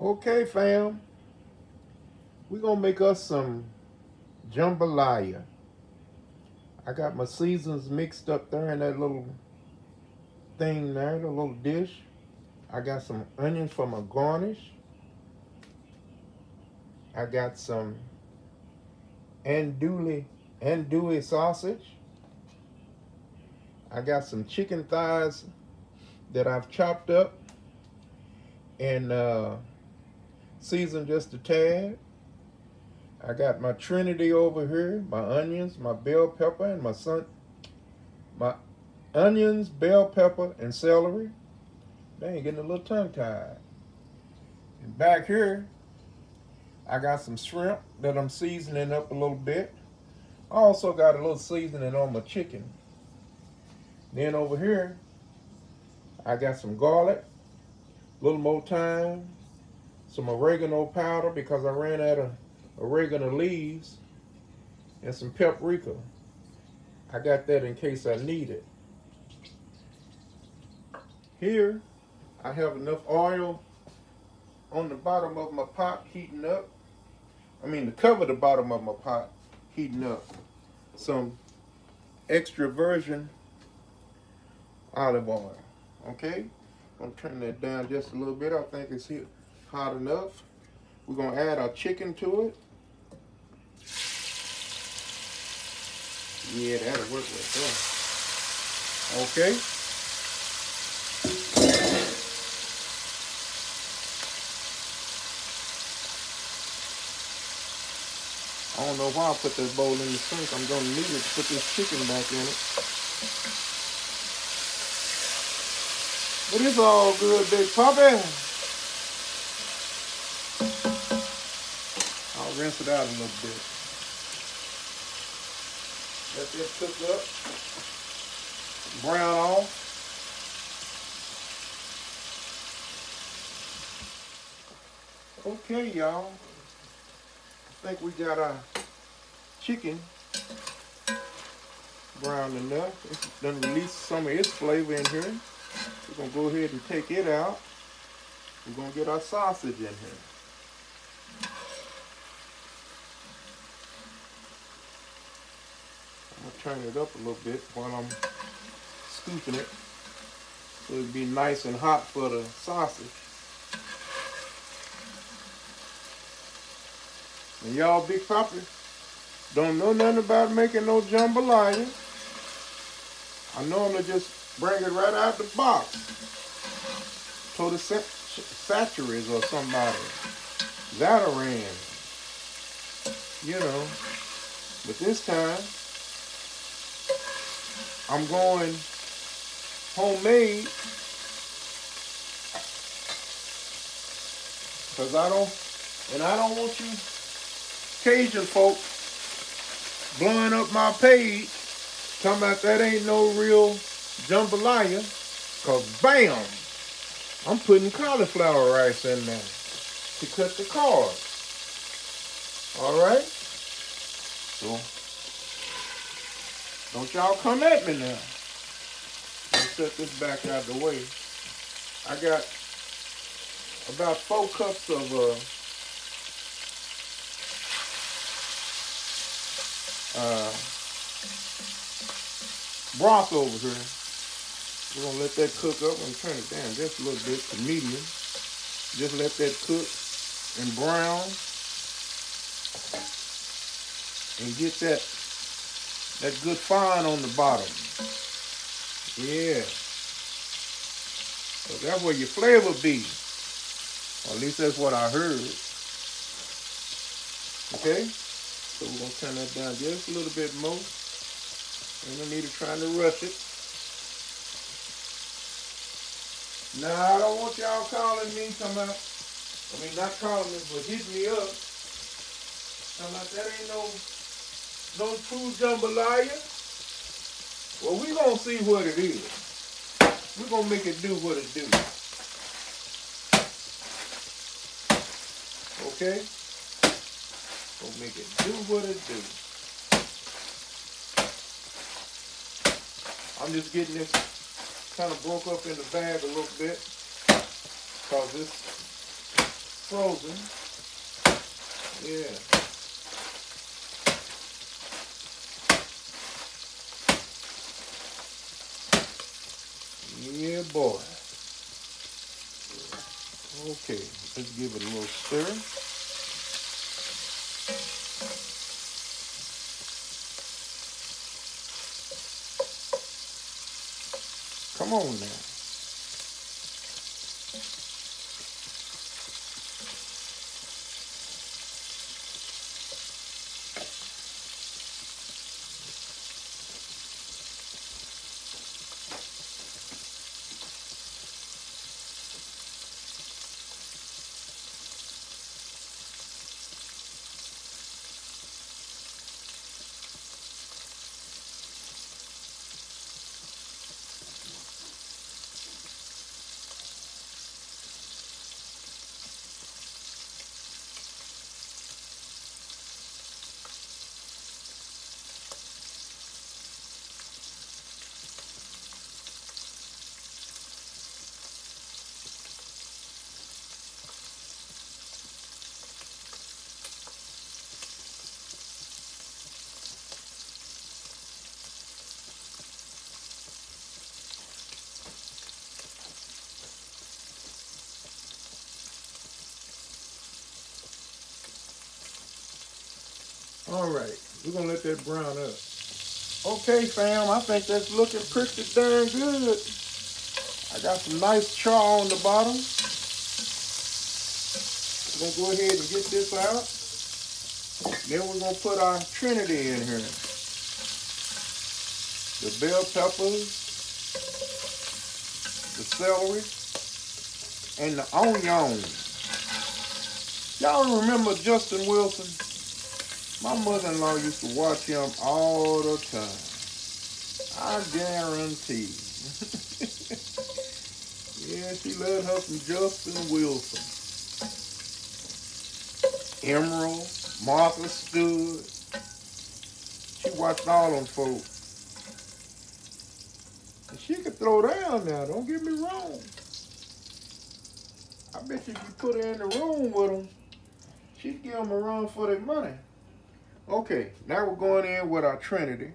Okay, fam, we're gonna make us some jambalaya. I got my seasons mixed up there in that little thing there, the little dish. I got some onions for my garnish. I got some andouille sausage. I got some chicken thighs that I've chopped up and seasoned just a tad. I got my Trinity over here, my onions, my bell pepper, and my onions, bell pepper, and celery. Dang, getting a little tongue tied. And back here, I got some shrimp that I'm seasoning up a little bit. I also got a little seasoning on my chicken. Then over here, I got some garlic, a little more thyme, some oregano powder because I ran out of oregano leaves, and some paprika. I got that in case I need it. Here, I have enough oil on the bottom of my pot heating up. To cover the bottom of my pot heating up. Some extra virgin olive oil. Okay? I'm gonna turn that down just a little bit. I think it's hot enough. We're gonna add our chicken to it. Yeah, that'll work right there. Okay. I don't know why I put this bowl in the sink. I'm gonna need it to put this chicken back in it. But it's all good, Big Puppy. I'll rinse it out a little bit. Let this cook up. Brown off. Okay, y'all. I think we got our chicken brown enough. It's done released some of its flavor in here. We're gonna go ahead and take it out. We're gonna get our sausage in here. I'm gonna turn it up a little bit while I'm scooping it so it'll be nice and hot for the sausage. And y'all Big Papi don't know nothing about making no jambalaya. I normally just bring it right out the box. To the Satcheries or somebody. Zatarain. You know. But this time, I'm going homemade. Because I don't want you Cajun folk blowing up my page talking about that ain't no real jambalaya, cause bam, I'm putting cauliflower rice in there to cut the carbs. Alright? So don't y'all come at me now. Let's set this back out of the way. I got about 4 cups of broth over here. We're gonna let that cook up and turn it down just a little bit to medium. Just let that cook and brown and get that good fine on the bottom. Yeah. So that's where your flavor be. Or at least that's what I heard. Okay? So we're going to turn that down just a little bit more. Ain't no need of trying to rush it. Now, I don't want y'all calling me, not calling me, but hitting me up. Talking about that ain't no true jambalaya. Well, we going to see what it is. We're going to make it do what it do. Okay? Gonna make it do what it do. I'm just getting this kind of broke up in the bag a little bit because this frozen. Yeah. Yeah, boy. Okay, let's give it a little stir. Come on now. All right, we're gonna let that brown up. Okay, fam, I think that's looking pretty darn good. I got some nice char on the bottom. We're gonna go ahead and get this out. Then we're gonna put our Trinity in here. The bell peppers, the celery, and the onion. Y'all remember Justin Wilson? My mother-in-law used to watch him all the time. I guarantee. Yeah, she loved her some Justin Wilson. Emerald, Martha Stewart. She watched all them folks. And she could throw down now, don't get me wrong. I bet you if you put her in the room with them, she'd give them a run for their money. Okay, now we're going in with our Trinity.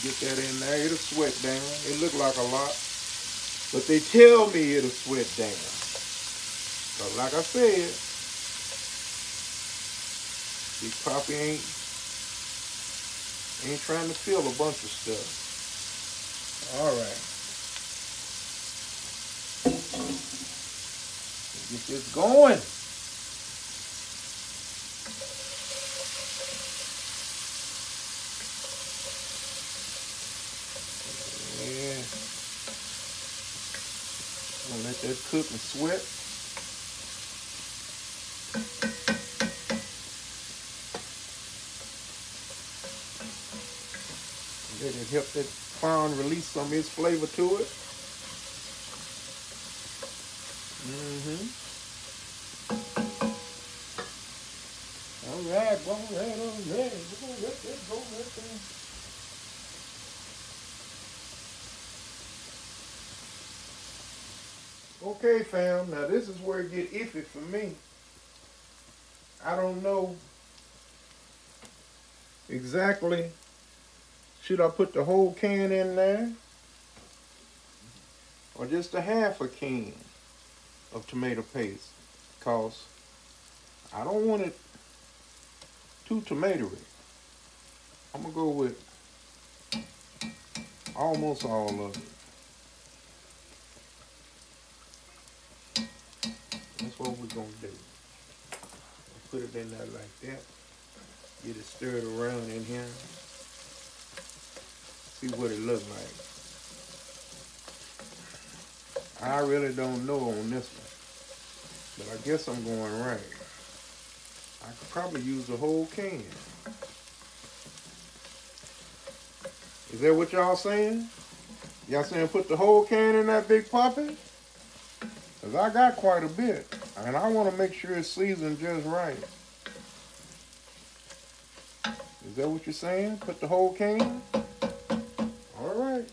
Get that in there. It'll sweat down. It look like a lot, but they tell me it'll sweat down. But like I said, Big Papi ain't trying to fill a bunch of stuff. All right. Let's get this going. I'm gonna let that cook and sweat. Let it help that corn release some of its flavor to it. All right. We're gonna let that go right there. Okay, fam, now this is where it get iffy for me. I don't know exactly, should I put the whole can in there? Or just a half a can of tomato paste? Because I don't want it too tomatoey. I'm going to go with almost all of it. That's what we're going to do. Put it in there like that. Get it stirred around in here. See what it looks like. I really don't know on this one, but I guess I'm going right. I could probably use the whole can. Is that what y'all saying? Y'all saying put the whole can in that Big Papi? Because I got quite a bit, and I want to make sure it's seasoned just right. Is that what you're saying? Put the whole can? All right.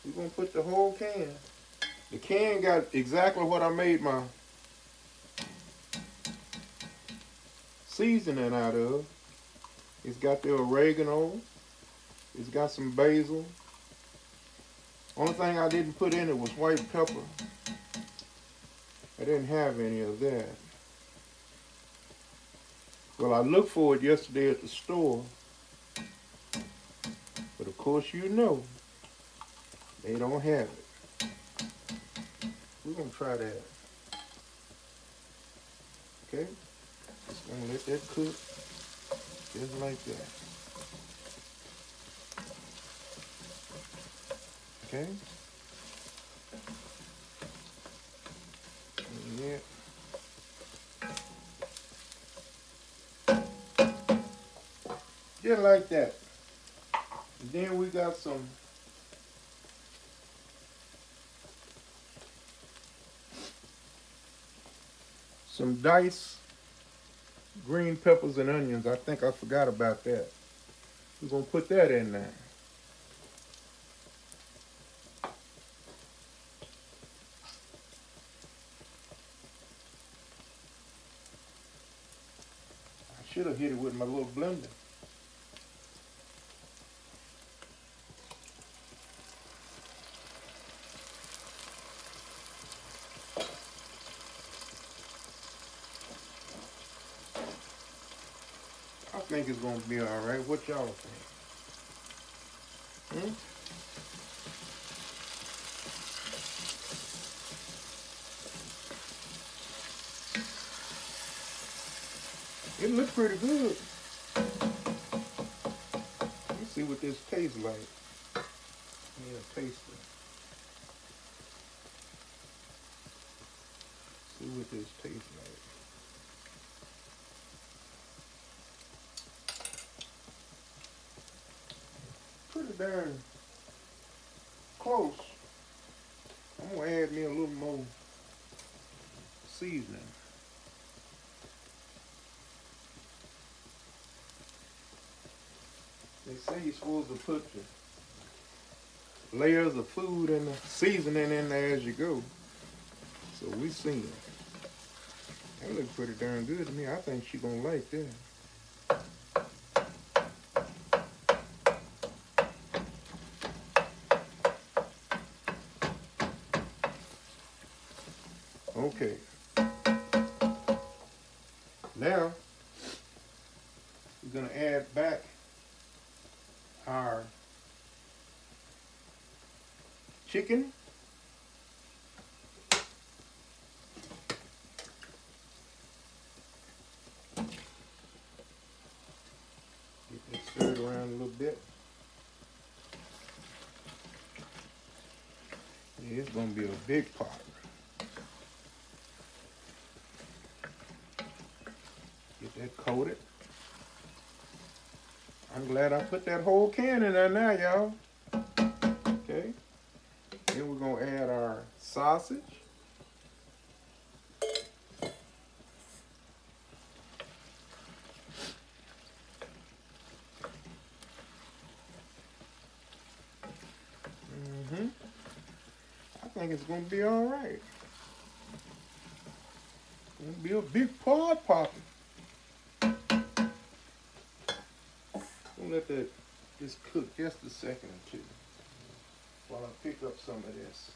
We're going to put the whole can. The can got exactly what I made my seasoning out of. It's got the oregano. It's got some basil. Only thing I didn't put in it was white pepper. I didn't have any of that. Well, I looked for it yesterday at the store. But of course you know, they don't have it. We're going to try that. Okay? Just going to let that cook just like that. Okay? Yeah. Just like that. And then we got some diced green peppers and onions. I think I forgot about that. We're going to put that in there. I should have hit it with my little blender. I think it's going to be all right. What y'all think? It looks pretty good. Let's see what this tastes like. Yeah, taste it. See what this tastes like. Pretty darn close. I'm gonna add me a little more seasoning. They say you're supposed to put the layers of food and the seasoning in there as you go. So we seen it. That looks pretty darn good to me. I think she's gonna like that. Okay. Now we're gonna add back our chicken. Get that stirred around a little bit. Yeah, it's gonna be a big pot. Get that coated. I'm glad I put that whole can in there now, y'all. Okay. Then we're gonna add our sausage. I think it's gonna be all right. It's gonna be a big pot popping. We'll let that just cook just a second or two while I pick up some of this.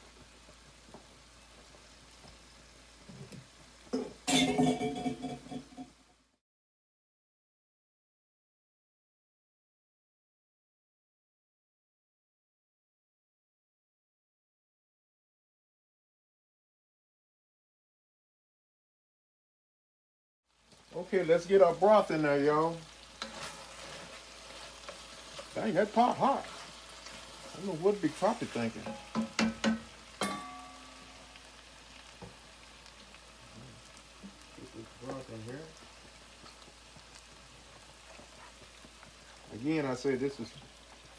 Okay, let's get our broth in there, y'all. Dang, that pot hot. I don't know what Big Papi thinking. Get this broth in here. Again, I say this is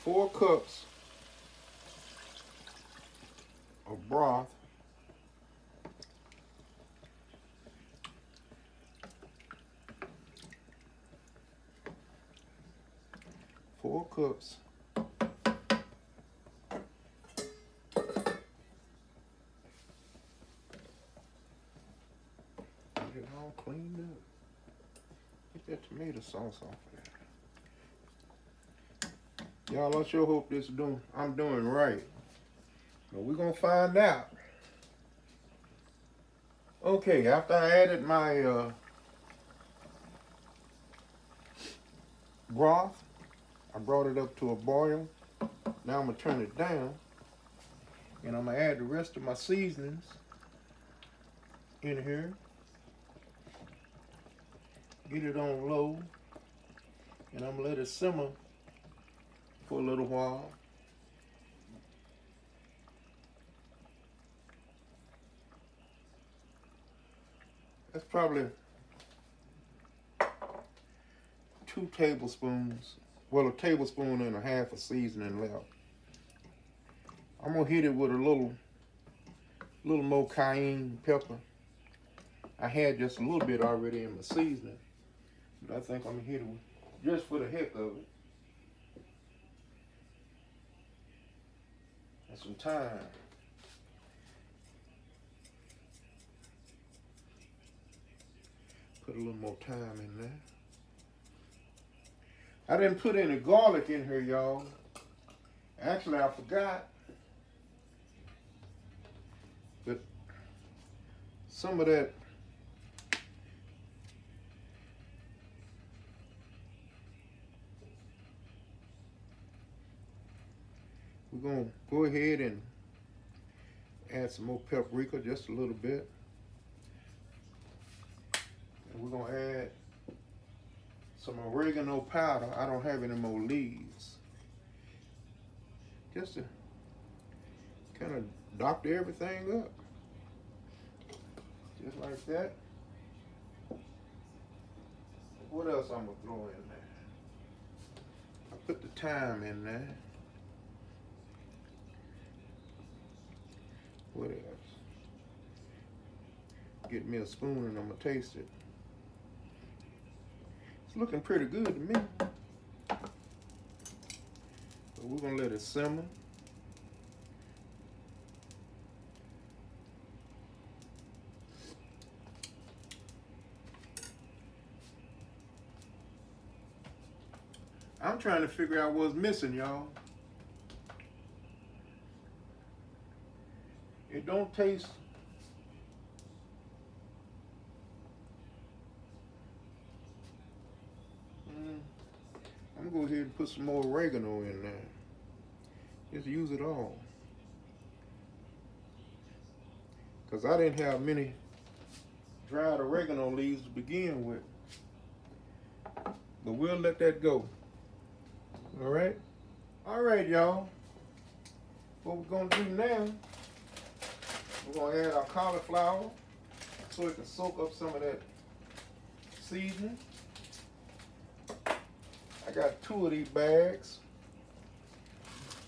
4 cups of broth. Four cups all cleaned up. Get that tomato sauce off of there. Y'all, I sure hope I'm doing right. But we're gonna find out. Okay, after I added my broth, I brought it up to a boil. Now I'm gonna turn it down, and I'm gonna add the rest of my seasonings in here. Get it on low, and I'm gonna let it simmer for a little while. That's probably 2 tablespoons, well, a tablespoon and a half of seasoning left. I'm gonna hit it with a little more cayenne pepper. I had just a little bit already in my seasoning, but I think I'm gonna hit it with, just for the heck of it. And some thyme. Put a little more thyme in there. I didn't put any garlic in here, y'all. Actually, I forgot. But some of that we're gonna go ahead and add some more paprika, just a little bit. And we're gonna add some oregano powder. I don't have any more leaves. Just to kind of doctor everything up. Just like that. What else I'm gonna throw in there? I put the thyme in there. What else? Get me a spoon and I'm gonna taste it. It's looking pretty good to me. But we're gonna let it simmer. I'm trying to figure out what's missing, y'all. It don't taste I'm gonna go ahead and put some more oregano in there. Just use it all. Because I didn't have many dried oregano leaves to begin with. But we'll let that go. All right? All right, y'all. What we're gonna do now, we're gonna add our cauliflower so it can soak up some of that seasoning. I got 2 of these bags.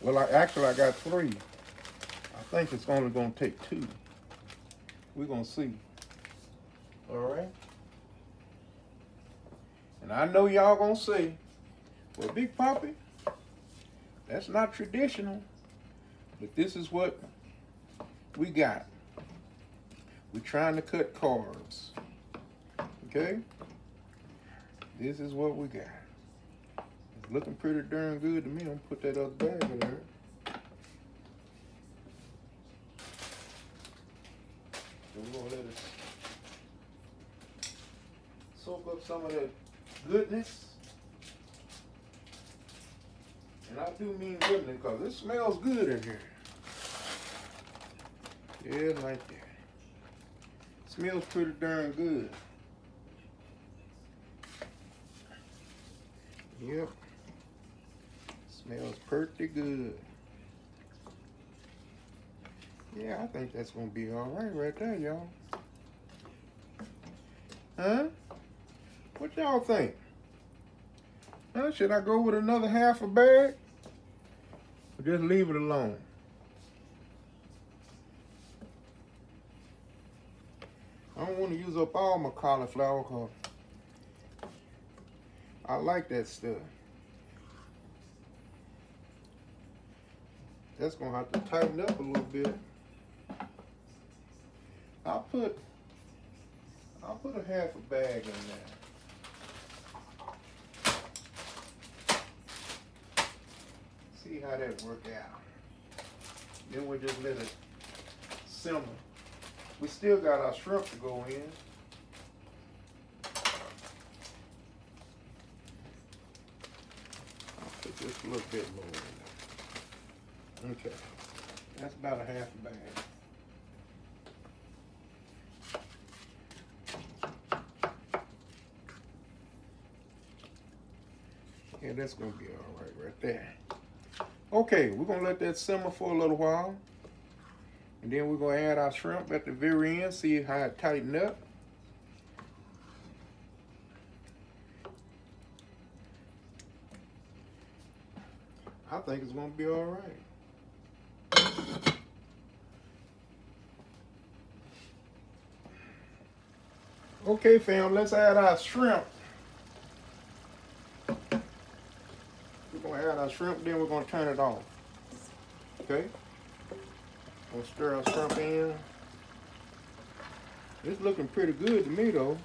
Well, I got 3. I think it's only gonna take 2. We're gonna see. All right? And I know y'all gonna say, well, Big Papi, that's not traditional, but this is what we got. We're trying to cut carbs. Okay? This is what we got. It's looking pretty darn good to me. I'm gonna put that other bag in there. And we're gonna let it soak up some of that goodness. And I do mean goodness because it smells good in here. Yeah, like that. Smells pretty darn good. Yep. Smells pretty good. Yeah, I think that's gonna be all right there, y'all. Huh? What y'all think? Huh? Should I go with another half a bag? Or just leave it alone? I don't want to use up all my cauliflower because I like that stuff. That's gonna have to tighten up a little bit. I'll put I'll put a half a bag in there. See how that work out. Then we'll just let it simmer. We still got our shrimp to go in. I'll put just a little bit more in there. Okay, that's about a half a bag. Yeah, that's gonna be all right there. Okay, we're gonna let that simmer for a little while. And then we're gonna add our shrimp at the very end, see how it tighten up. I think it's gonna be all right. Okay, fam, let's add our shrimp. We're gonna add our shrimp, then we're gonna turn it off. Okay? We'll stir our shrimp in. It's looking pretty good to me though.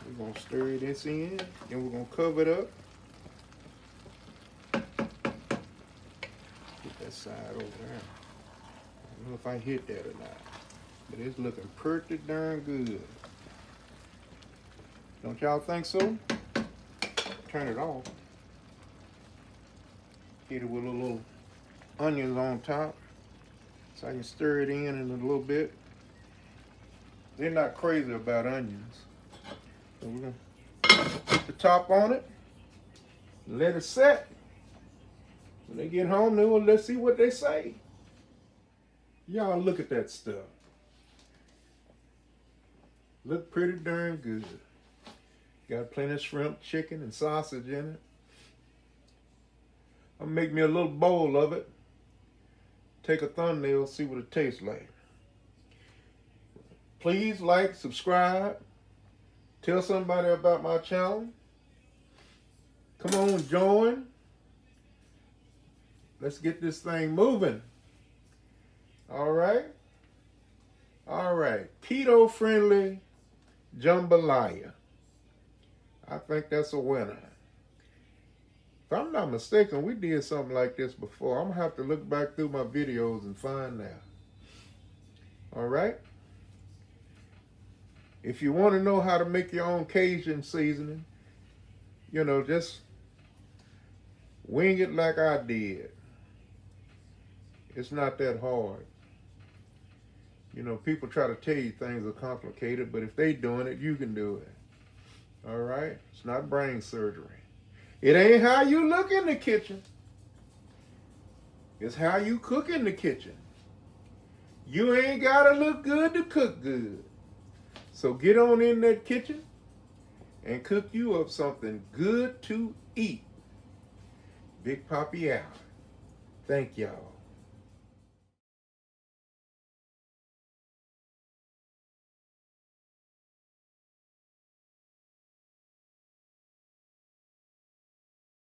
We're gonna stir this in, then we're gonna cover it up. Put that side over there. I don't know if I hit that or not, but it's looking pretty darn good. Don't y'all think so? Turn it off. Hit it with a little onions on top so I can stir it in a little bit. They're not crazy about onions. So we're gonna put the top on it, let it set. When they get home, then let's see what they say. Y'all look at that stuff. Look pretty darn good. Got plenty of shrimp, chicken, and sausage in it. I'll make me a little bowl of it. Take a thumbnail, see what it tastes like. Please like, subscribe. Tell somebody about my channel. Come on, join. Let's get this thing moving. All right? All right. Keto-friendly jambalaya. I think that's a winner. If I'm not mistaken, we did something like this before. I'm going to have to look back through my videos and find out. All right? If you want to know how to make your own Cajun seasoning, you know, just wing it like I did. It's not that hard. You know, people try to tell you things are complicated, but if they doing it, you can do it. All right? It's not brain surgery. It ain't how you look in the kitchen. It's how you cook in the kitchen. You ain't got to look good to cook good. So get on in that kitchen and cook you up something good to eat. Big Papi out. Thank y'all.